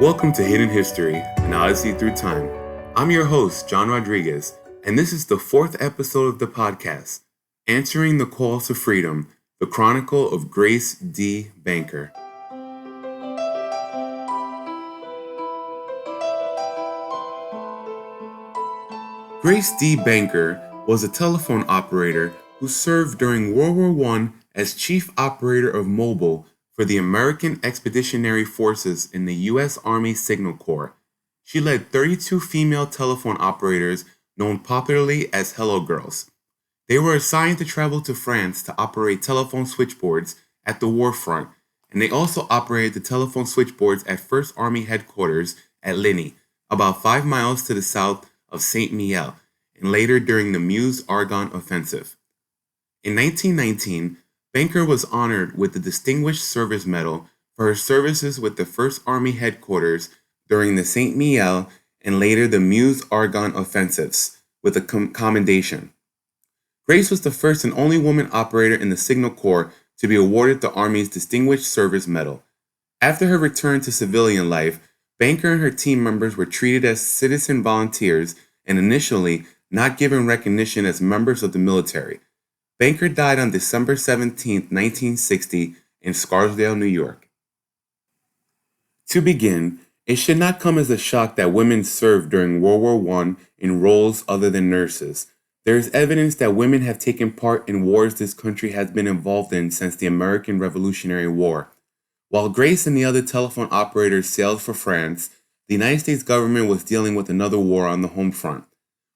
Welcome to Hidden History, an Odyssey Through Time. I'm your host, John Rodriguez, and this is the fourth episode of the podcast, Answering the Calls to Freedom, the Chronicle of Grace D. Banker. Grace D. Banker was a telephone operator who served during World War I as Chief Operator of Mobile for the American Expeditionary Forces in the U.S. Army Signal Corps. She led 32 female telephone operators known popularly as Hello Girls. They were assigned to travel to France to operate telephone switchboards at the war front, and they also operated the telephone switchboards at 1st Army Headquarters at Ligny, about 5 miles to the south of Saint-Mihiel, and later during the Meuse-Argonne Offensive. In 1919, Banker was honored with the Distinguished Service Medal for her services with the 1st Army Headquarters during the Saint-Mihiel and later the Meuse-Argonne Offensives, with a commendation. Grace was the first and only woman operator in the Signal Corps to be awarded the Army's Distinguished Service Medal. After her return to civilian life, Banker and her team members were treated as citizen volunteers and initially not given recognition as members of the military. Banker died on December 17, 1960, in Scarsdale, New York. To begin, it should not come as a shock that women served during World War I in roles other than nurses. There is evidence that women have taken part in wars this country has been involved in since the American Revolutionary War. While Grace and the other telephone operators sailed for France, the United States government was dealing with another war on the home front.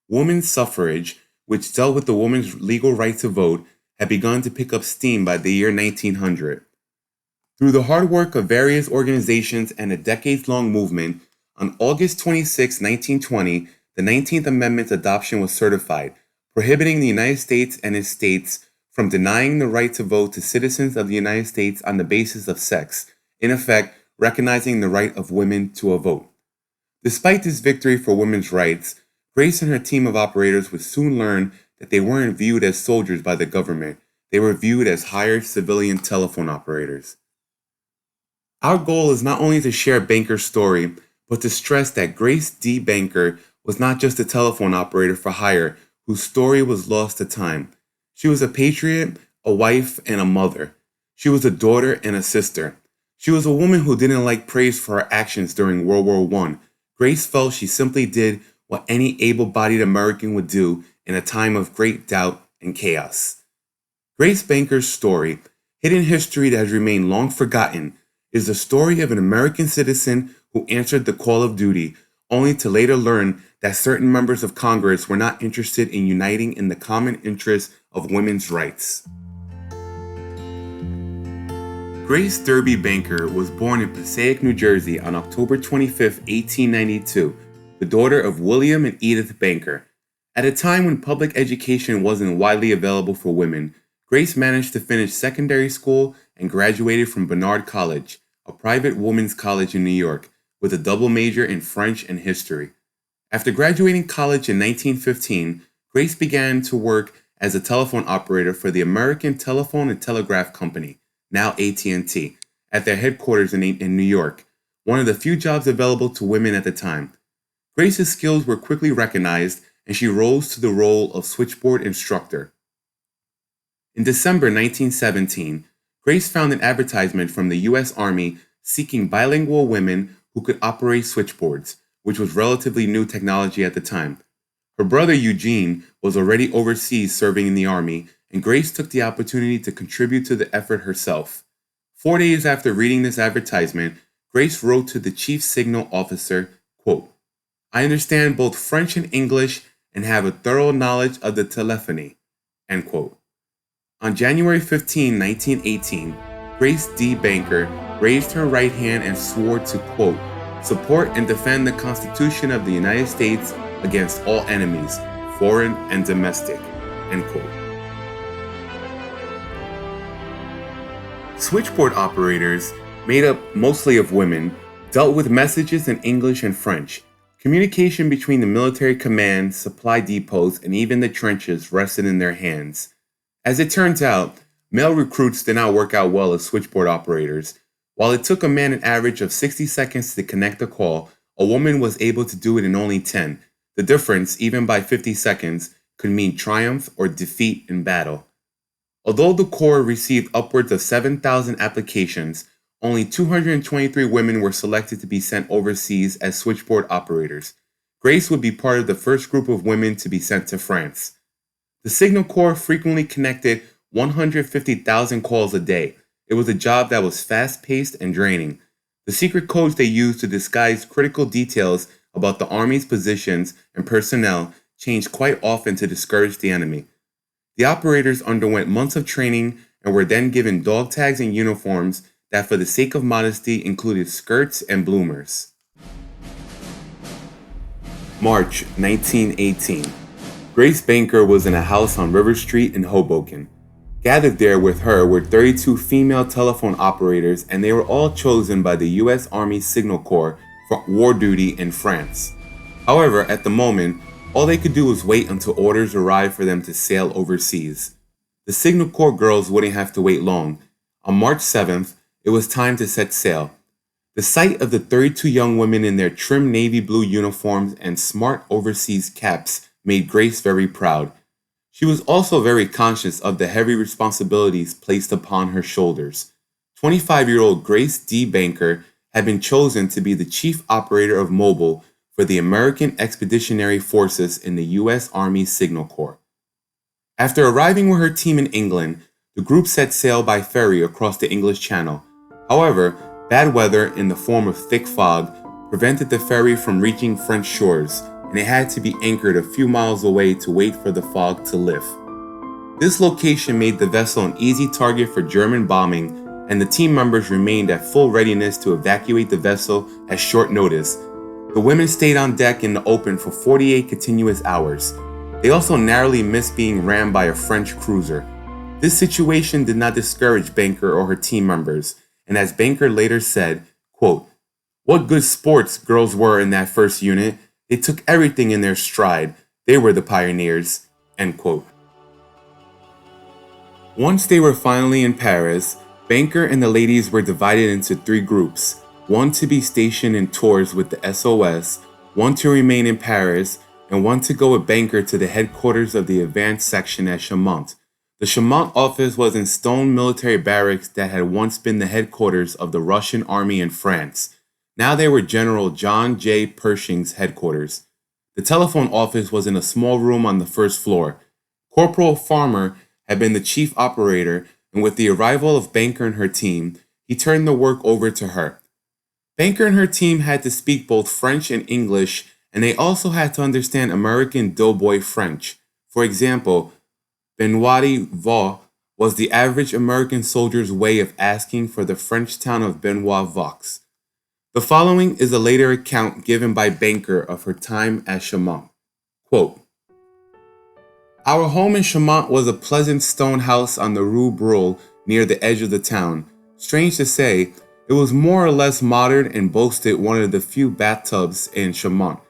Women's suffrage, which dealt with the woman's legal right to vote, had begun to pick up steam by the year 1900. Through the hard work of various organizations and a decades-long movement, on August 26, 1920, the 19th Amendment's adoption was certified, prohibiting the United States and its states from denying the right to vote to citizens of the United States on the basis of sex, in effect, recognizing the right of women to a vote. Despite this victory for women's rights, Grace and her team of operators would soon learn that they weren't viewed as soldiers by the government. They were viewed as hired civilian telephone operators. Our goal is not only to share Banker's story, but to stress that Grace D. Banker was not just a telephone operator for hire whose story was lost to time. She was a patriot, a wife, and a mother. She was a daughter and a sister. She was a woman who didn't like praise for her actions during World War I. Grace felt she simply did what any able-bodied American would do in a time of great doubt and chaos. Grace Banker's story, hidden history that has remained long forgotten, is the story of an American citizen who answered the call of duty, only to later learn that certain members of Congress were not interested in uniting in the common interest of women's rights. Grace Derby Banker was born in Passaic, New Jersey on October 25, 1892, the daughter of William and Edith Banker. At a time when public education wasn't widely available for women, Grace managed to finish secondary school and graduated from Barnard College, a private women's college in New York, with a double major in French and history. After graduating college in 1915, Grace began to work as a telephone operator for the American Telephone and Telegraph Company, now AT&T, at their headquarters in New York, one of the few jobs available to women at the time. Grace's skills were quickly recognized, and she rose to the role of switchboard instructor. In December 1917, Grace found an advertisement from the U.S. Army seeking bilingual women who could operate switchboards, which was relatively new technology at the time. Her brother Eugene was already overseas serving in the Army, and Grace took the opportunity to contribute to the effort herself. 4 days after reading this advertisement, Grace wrote to the chief signal officer, quote, "I understand both French and English and have a thorough knowledge of the telephony," end quote. On January 15, 1918, Grace D. Banker raised her right hand and swore to, quote, "support and defend the Constitution of the United States against all enemies, foreign and domestic," end quote. Switchboard operators, made up mostly of women, dealt with messages in English and French. Communication between the military commands, supply depots, and even the trenches rested in their hands. As it turns out, male recruits did not work out well as switchboard operators. While it took a man an average of 60 seconds to connect a call, a woman was able to do it in only 10. The difference, even by 50 seconds, could mean triumph or defeat in battle. Although the Corps received upwards of 7,000 applications, only 223 women were selected to be sent overseas as switchboard operators. Grace would be part of the first group of women to be sent to France. The Signal Corps frequently connected 150,000 calls a day. It was a job that was fast-paced and draining. The secret codes they used to disguise critical details about the Army's positions and personnel changed quite often to discourage the enemy. The operators underwent months of training and were then given dog tags and uniforms that, for the sake of modesty, included skirts and bloomers. March 1918. Grace Banker was in a house on River Street in Hoboken. Gathered there with her were 32 female telephone operators, and they were all chosen by the U.S. Army Signal Corps for war duty in France. However, at the moment, all they could do was wait until orders arrived for them to sail overseas. The Signal Corps girls wouldn't have to wait long. On March 7th, it was time to set sail. The sight of the 32 young women in their trim navy blue uniforms and smart overseas caps made Grace very proud. She was also very conscious of the heavy responsibilities placed upon her shoulders. 25-year-old Grace D. Banker had been chosen to be the chief operator of mobile for the American Expeditionary Forces in the U.S. Army Signal Corps. After arriving with her team in England, the group set sail by ferry across the English Channel. However, bad weather in the form of thick fog prevented the ferry from reaching French shores, and it had to be anchored a few miles away to wait for the fog to lift. This location made the vessel an easy target for German bombing, and the team members remained at full readiness to evacuate the vessel at short notice. The women stayed on deck in the open for 48 continuous hours. They also narrowly missed being rammed by a French cruiser. This situation did not discourage Banker or her team members, and as Banker later said, quote, "What good sports girls were in that first unit. They took everything in their stride. They were the pioneers," end quote. Once they were finally in Paris, Banker and the ladies were divided into 3 groups, one to be stationed in Tours with the SOS, one to remain in Paris, and one to go with Banker to the headquarters of the advanced section at Chaumont. The Chaumont office was in stone military barracks that had once been the headquarters of the Russian army in France. Now they were General John J. Pershing's headquarters. The telephone office was in a small room on the first floor. Corporal Farmer had been the chief operator, and with the arrival of Banker and her team, he turned the work over to her. Banker and her team had to speak both French and English, and they also had to understand American doughboy French. For example, Benoît Vaux was the average American soldier's way of asking for the French town of Benoît Vaux. The following is a later account given by Banker of her time at Chaumont. Quote, "Our home in Chaumont was a pleasant stone house on the Rue Brule near the edge of the town. Strange to say, it was more or less modern and boasted one of the few bathtubs in Chaumont.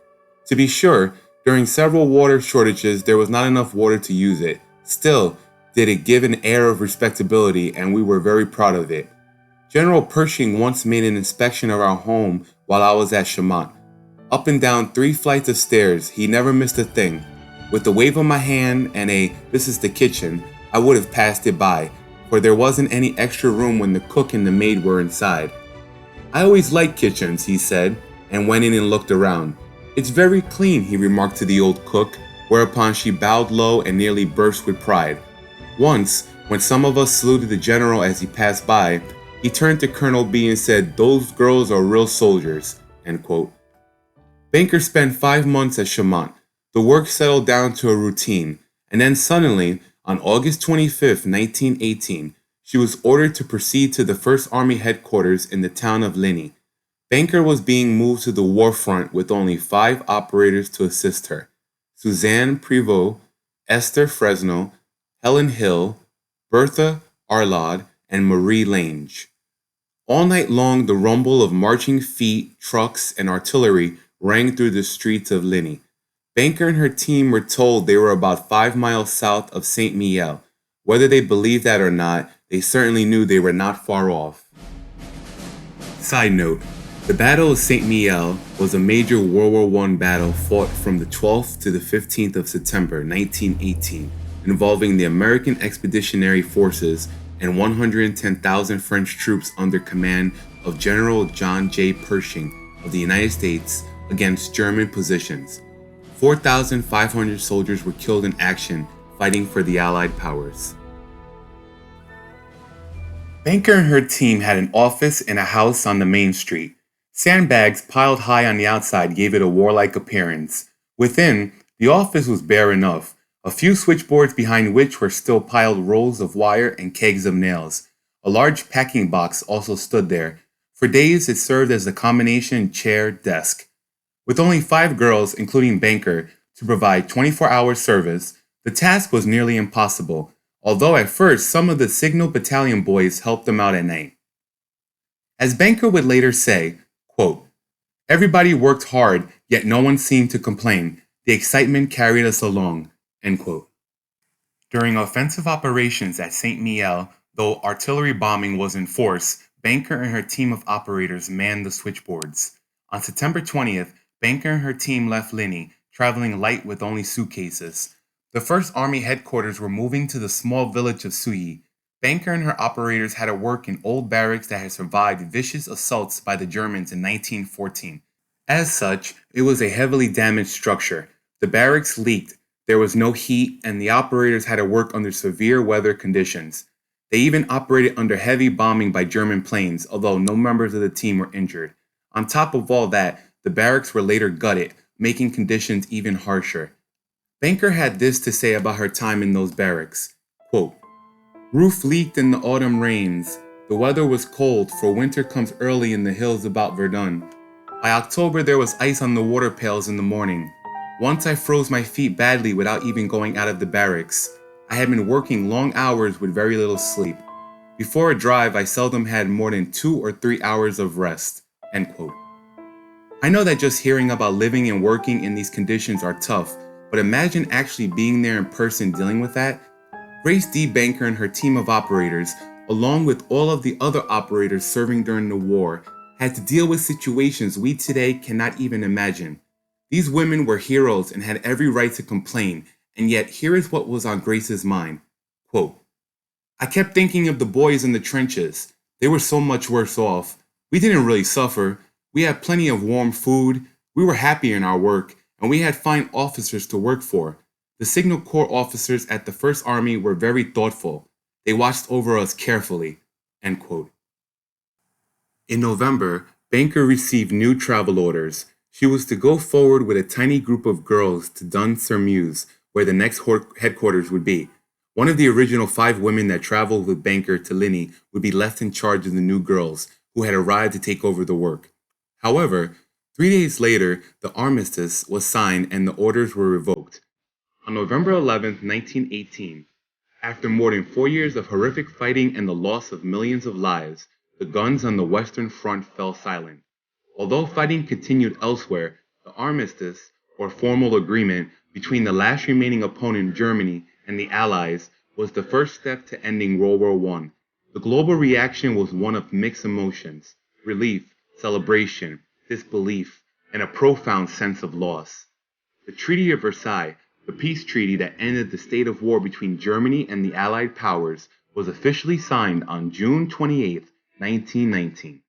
To be sure, during several water shortages there was not enough water to use it. Still, did it give an air of respectability, and we were very proud of it. General Pershing once made an inspection of our home while I was at Chaumont. Up and down 3 flights of stairs, he never missed a thing. With a wave of my hand and a 'this is the kitchen,' I would have passed it by, for there wasn't any extra room when the cook and the maid were inside. I always liked kitchens," he said, and went in and looked around. "It's very clean," he remarked to the old cook, whereupon she bowed low and nearly burst with pride. Once, when some of us saluted the general as he passed by, he turned to Colonel B and said, "Those girls are real soldiers," end quote. Banker spent 5 months at Chaumont. The work settled down to a routine, and then suddenly, on August 25, 1918, she was ordered to proceed to the 1st Army headquarters in the town of Ligny. Banker was being moved to the war front with only 5 operators to assist her: Suzanne Prévost, Esther Fresno, Helen Hill, Bertha Arlaud, and Marie Lange. All night long, the rumble of marching feet, trucks, and artillery rang through the streets of Ligny. Banker and her team were told they were about 5 miles south of St. Mihiel. Whether they believed that or not, they certainly knew they were not far off. Side note, the Battle of St. Mihiel was a major World War I battle fought from the 12th to the 15th of September 1918, involving the American Expeditionary Forces and 110,000 French troops under command of General John J. Pershing of the United States against German positions. 4,500 soldiers were killed in action fighting for the Allied powers. Banker and her team had an office in a house on the main street. Sandbags piled high on the outside gave it a warlike appearance. Within, the office was bare enough, a few switchboards behind which were still piled rolls of wire and kegs of nails. A large packing box also stood there. For days, it served as a combination chair-desk. With only 5 girls, including Banker, to provide 24-hour service, the task was nearly impossible, although at first some of the Signal Battalion boys helped them out at night. As Banker would later say, quote, "Everybody worked hard, yet no one seemed to complain. The excitement carried us along." End quote. During offensive operations at St. Mihiel, though artillery bombing was in force, Banker and her team of operators manned the switchboards. On September 20th, Banker and her team left Linny, traveling light with only suitcases. The 1st Army headquarters were moving to the small village of Suyi. Banker and her operators had to work in old barracks that had survived vicious assaults by the Germans in 1914. As such, it was a heavily damaged structure. The barracks leaked, there was no heat, and the operators had to work under severe weather conditions. They even operated under heavy bombing by German planes, although no members of the team were injured. On top of all that, the barracks were later gutted, making conditions even harsher. Banker had this to say about her time in those barracks, quote, "Roof leaked in the autumn rains. The weather was cold, for winter comes early in the hills about Verdun. By October there was ice on the water pails in the morning. Once I froze my feet badly without even going out of the barracks. I had been working long hours with very little sleep. Before a drive, I seldom had more than 2 or 3 hours of rest." End quote. I know that just hearing about living and working in these conditions are tough, but imagine actually being there in person dealing with that. Grace D. Banker and her team of operators, along with all of the other operators serving during the war, had to deal with situations we today cannot even imagine. These women were heroes and had every right to complain, and yet here is what was on Grace's mind. Quote, "I kept thinking of the boys in the trenches. They were so much worse off. We didn't really suffer. We had plenty of warm food. We were happy in our work, and we had fine officers to work for. The Signal Corps officers at the 1st Army were very thoughtful. They watched over us carefully." End quote. In November, Banker received new travel orders. She was to go forward with a tiny group of girls to Dun-sur-Meuse, where the next headquarters would be. One of the original 5 women that traveled with Banker to Linny would be left in charge of the new girls, who had arrived to take over the work. However, 3 days later, the armistice was signed and the orders were revoked. On November 11, 1918, after more than 4 years of horrific fighting and the loss of millions of lives, the guns on the Western Front fell silent. Although fighting continued elsewhere, the armistice, or formal agreement, between the last remaining opponent, Germany, and the Allies, was the first step to ending World War I. The global reaction was one of mixed emotions: relief, celebration, disbelief, and a profound sense of loss. The Treaty of Versailles, the peace treaty that ended the state of war between Germany and the Allied powers, was officially signed on June 28, 1919.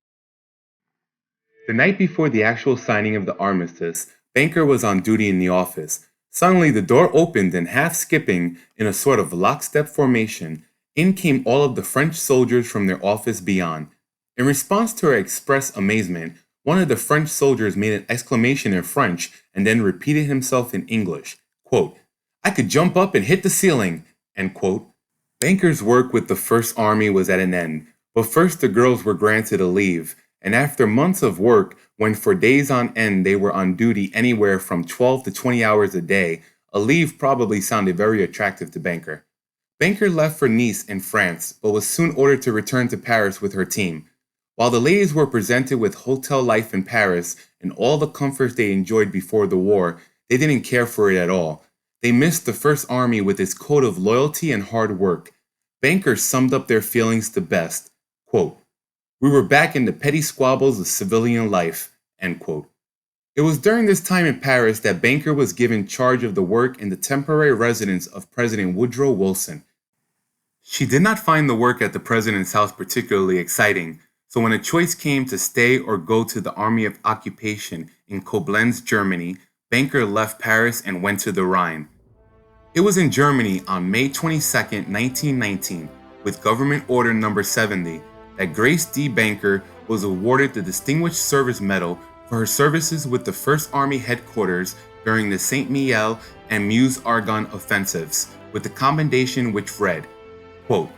The night before the actual signing of the armistice, Banker was on duty in the office. Suddenly the door opened and, half skipping in a sort of lockstep formation, in came all of the French soldiers from their office beyond. In response to her expressed amazement, one of the French soldiers made an exclamation in French and then repeated himself in English. Quote, "I could jump up and hit the ceiling." End quote. Banker's work with the 1st Army was at an end, but first the girls were granted a leave, and after months of work, when for days on end they were on duty anywhere from 12 to 20 hours a day, a leave probably sounded very attractive to Banker. Banker left for Nice in France, but was soon ordered to return to Paris with her team. While the ladies were presented with hotel life in Paris and all the comforts they enjoyed before the war, they didn't care for it at all. They missed the 1st Army with its code of loyalty and hard work. Banker summed up their feelings the best. Quote, We were back in the petty squabbles of civilian life, end quote. It was during this time in Paris that Banker was given charge of the work in the temporary residence of President Woodrow Wilson. She did not find the work at the president's house particularly exciting, so when a choice came to stay or go to the Army of Occupation in Koblenz, Germany, Banker left Paris and went to the Rhine. It was in Germany on May 22, 1919, with Government Order No. 70, that Grace D. Banker was awarded the Distinguished Service Medal for her services with the 1st Army Headquarters during the St. Mihiel and Meuse-Argonne offensives, with the commendation which read, quote,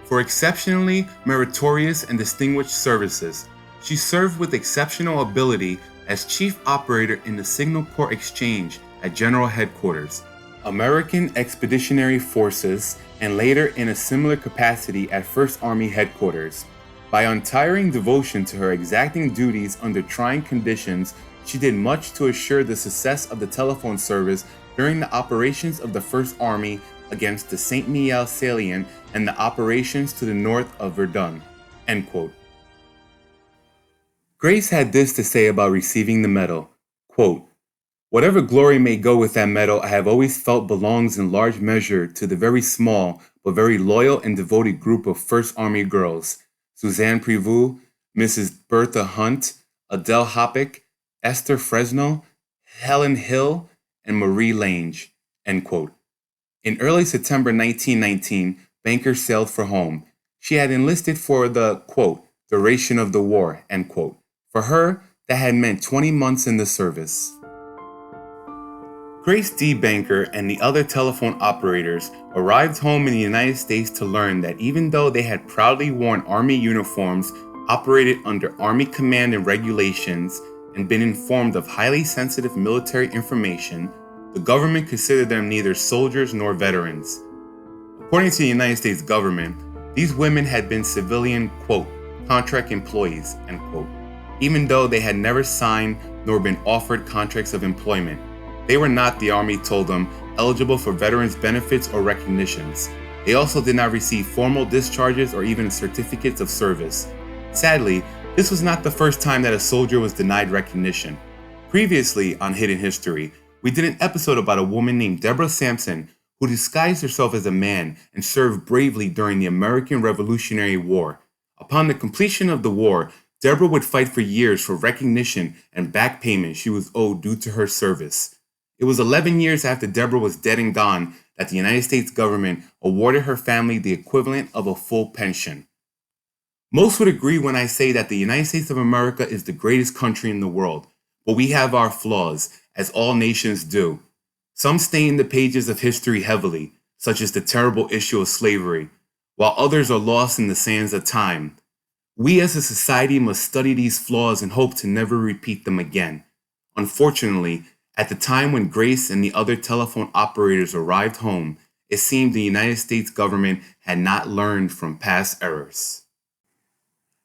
"For exceptionally meritorious and distinguished services, she served with exceptional ability as Chief Operator in the Signal Corps Exchange at General Headquarters, American Expeditionary Forces, and later in a similar capacity at 1st Army Headquarters. By untiring devotion to her exacting duties under trying conditions, she did much to assure the success of the telephone service during the operations of the 1st Army against the St. Mihiel salient and the operations to the north of Verdun." End quote. Grace had this to say about receiving the medal, quote, "Whatever glory may go with that medal, I have always felt belongs in large measure to the very small but very loyal and devoted group of 1st Army girls, Suzanne Prevost, Mrs. Bertha Hunt, Adele Hoppick, Esther Fresno, Helen Hill, and Marie Lange." End quote. In early September 1919, Banker sailed for home. She had enlisted for the, quote, "duration of the war," end quote. For her, that had meant 20 months in the service. Grace D. Banker and the other telephone operators arrived home in the United States to learn that even though they had proudly worn Army uniforms, operated under Army command and regulations, and been informed of highly sensitive military information, the government considered them neither soldiers nor veterans. According to the United States government, these women had been civilian, quote, "contract employees," end quote, even though they had never signed nor been offered contracts of employment. They were not, the Army told them, eligible for veterans benefits or recognitions. They also did not receive formal discharges or even certificates of service. Sadly, this was not the first time that a soldier was denied recognition. Previously on Hidden History, we did an episode about a woman named Deborah Sampson who disguised herself as a man and served bravely during the American Revolutionary War. Upon the completion of the war, Deborah would fight for years for recognition and back payment she was owed due to her service. It was 11 years after Deborah was dead and gone that the United States government awarded her family the equivalent of a full pension. Most would agree when I say that the United States of America is the greatest country in the world, but we have our flaws, as all nations do. Some stain the pages of history heavily, such as the terrible issue of slavery, while others are lost in the sands of time. We as a society must study these flaws and hope to never repeat them again. Unfortunately, at the time when Grace and the other telephone operators arrived home, it seemed the United States government had not learned from past errors.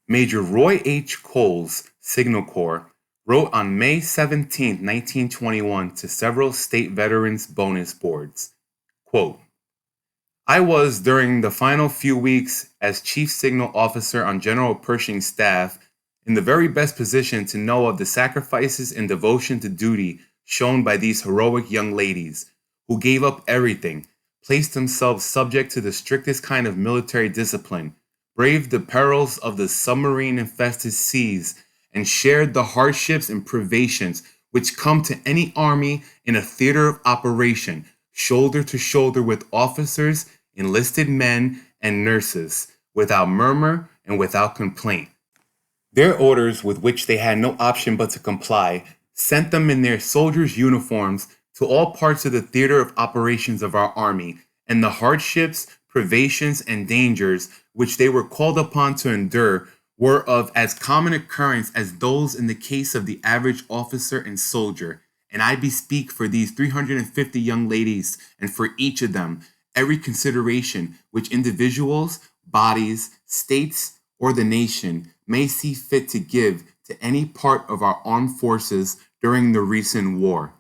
Major Roy H. Coles, Signal Corps, wrote on May 17, 1921 to several state veterans bonus boards, quote, "I was, during the final few weeks as Chief Signal Officer on General Pershing's staff, in the very best position to know of the sacrifices and devotion to duty shown by these heroic young ladies, who gave up everything, placed themselves subject to the strictest kind of military discipline, braved the perils of the submarine-infested seas, and shared the hardships and privations which come to any army in a theater of operation, shoulder to shoulder with officers, enlisted men, and nurses, without murmur and without complaint. Their orders, with which they had no option but to comply, sent them in their soldiers' uniforms to all parts of the theater of operations of our army, and the hardships, privations, and dangers which they were called upon to endure were of as common occurrence as those in the case of the average officer and soldier, and I bespeak for these 350 young ladies, and for each of them, every consideration which individuals, bodies, states, or the nation may see fit to give to any part of our armed forces during the recent war."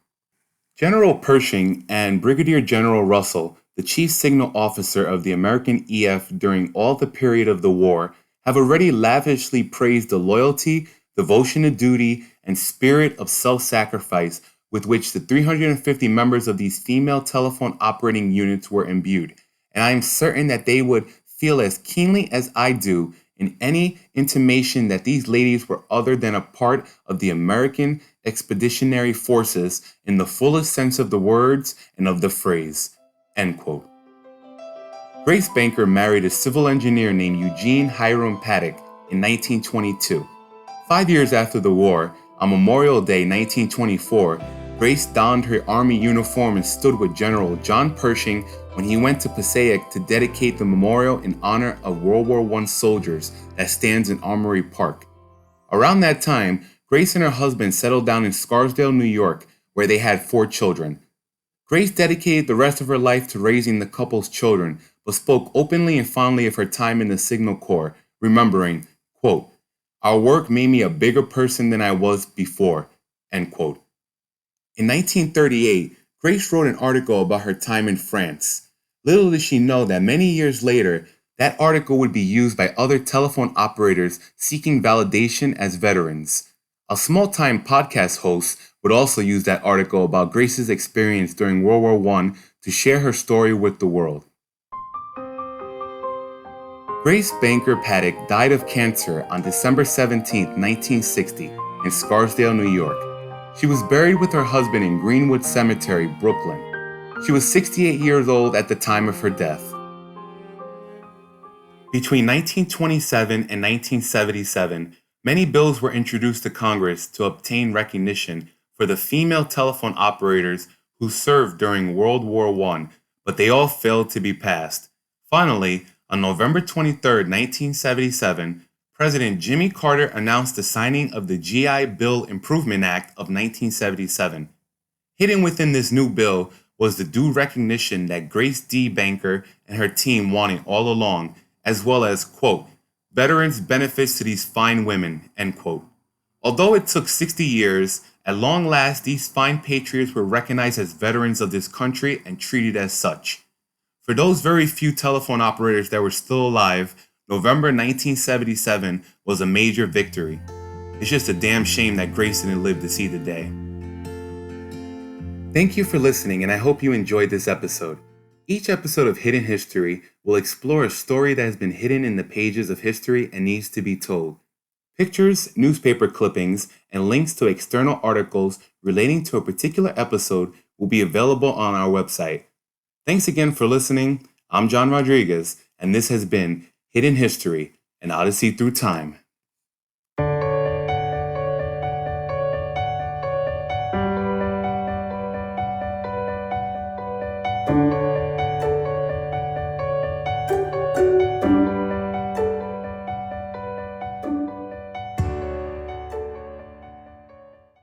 General Pershing and Brigadier General Russell, the chief signal officer of the American EF during all the period of the war, have already lavishly praised the loyalty, devotion to duty, and spirit of self-sacrifice with which the 350 members of these female telephone operating units were imbued, and I am certain that they would feel as keenly as I do in any intimation that these ladies were other than a part of the American Expeditionary Forces in the fullest sense of the words and of the phrase." End quote. Grace Banker married a civil engineer named Eugene Hiram Paddock in 1922. 5 years after the war, on Memorial Day 1924, Grace donned her Army uniform and stood with General John Pershing when he went to Passaic to dedicate the memorial in honor of World War I soldiers that stands in Armory Park. Around that time, Grace and her husband settled down in Scarsdale, New York, where they had 4 children. Grace dedicated the rest of her life to raising the couple's children, but spoke openly and fondly of her time in the Signal Corps, remembering, quote, "Our work made me a bigger person than I was before," end quote. In 1938, Grace wrote an article about her time in France. Little did she know that many years later, that article would be used by other telephone operators seeking validation as veterans. A small-time podcast host would also use that article about Grace's experience during World War I to share her story with the world. Grace Banker Paddock died of cancer on December 17, 1960, in Scarsdale, New York. She was buried with her husband in Greenwood Cemetery, Brooklyn. She was 68 years old at the time of her death. Between 1927 and 1977, many bills were introduced to Congress to obtain recognition for the female telephone operators who served during World War I, but they all failed to be passed. Finally, on November 23, 1977, President Jimmy Carter announced the signing of the GI Bill Improvement Act of 1977. Hidden within this new bill was the due recognition that Grace D. Banker and her team wanted all along, as well as, quote, "veterans' benefits to these fine women," end quote. Although it took 60 years, at long last these fine patriots were recognized as veterans of this country and treated as such. For those very few telephone operators that were still alive, November 1977 was a major victory. It's just a damn shame that Grace didn't live to see the day. Thank you for listening, and I hope you enjoyed this episode. Each episode of Hidden History will explore a story that has been hidden in the pages of history and needs to be told. Pictures, newspaper clippings, and links to external articles relating to a particular episode will be available on our website. Thanks again for listening. I'm John Rodriguez, and this has been Hidden History, an Odyssey Through Time.